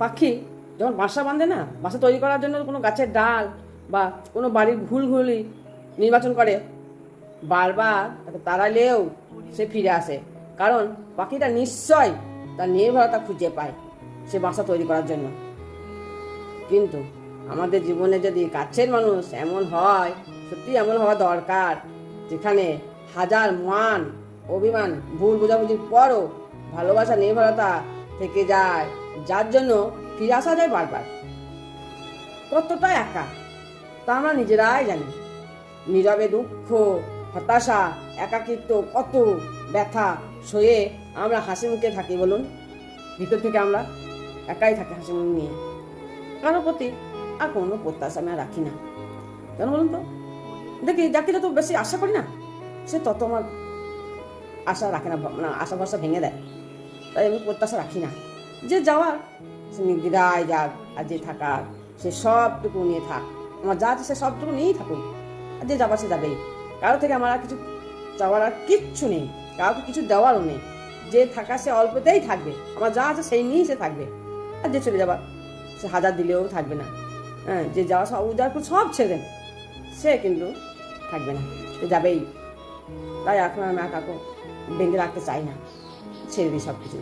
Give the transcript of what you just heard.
পাখি যখন বাসা বাঁধে না, বাসা তৈরি করার জন্য কোনো গাছের ডাল বা কোনো বাড়ির ঘুলঘুলি নির্বাচন করে, বারবার তাকে তাড়ালেও সে ফিরে আসে। কারণ পাখিটা নিশ্চয় তার নির্ভরতা খুঁজে পায় সে বাসা তৈরি করার জন্য। কিন্তু আমাদের জীবনে যদি কাছের মানুষ এমন হয়, সত্যি এমন হওয়া দরকার যেখানে হাজার মান অভিমান ভুল বোঝাবুঝির পরও ভালোবাসা নির্ভরতা থেকে যায়, যার জন্য ফিরে আসা যায় বারবার। কতটা একা তা আমরা নিজেরাই জানি। নীরবে দুঃখ, হতাশা, একাকিত্ব, কত ব্যথা সয়ে আমরা হাসি মুখে থাকি বলুন। ভিতর থেকে আমরা একাই থাকি হাসি মুখ নিয়ে। কারোর প্রতি আর কোনো প্রত্যাশা আমি আর রাখি না। কেন বলুন তো? দেখি যাকে যত বেশি আশা করি না, সে তত আমার আশা রাখে না, আশা ভরসা ভেঙে দেয়। তাই আমি প্রত্যাশা রাখি না। যে যাওয়ার সে নির্দ্বিধায় যাক, আর যে থাকার সে সবটুকু নিয়ে থাক। আমার যা আছে সে সবটুকু নিয়েই থাকুক, আর যে যাবার সে যাবেই। কারো থেকে আমার আর কিছু চাওয়ার আর কিচ্ছু নেই, কাউকে কিছু দেওয়ারও নেই। যে থাকা সে অল্পতেই থাকবে, আমার যা আছে সেই নিয়েই সে থাকবে। আর যে চলে যাবার সে হাজার দিলেও থাকবে না। হ্যাঁ, যে যাওয়া সব উজাড় করে সব ছেড়ে দেন, সে কিন্তু থাকবে না, সে যাবেই। তাই এখন আমি কাউকে বেঁধে রাখতে চাই না, ছেড়ে দিই সব কিছু।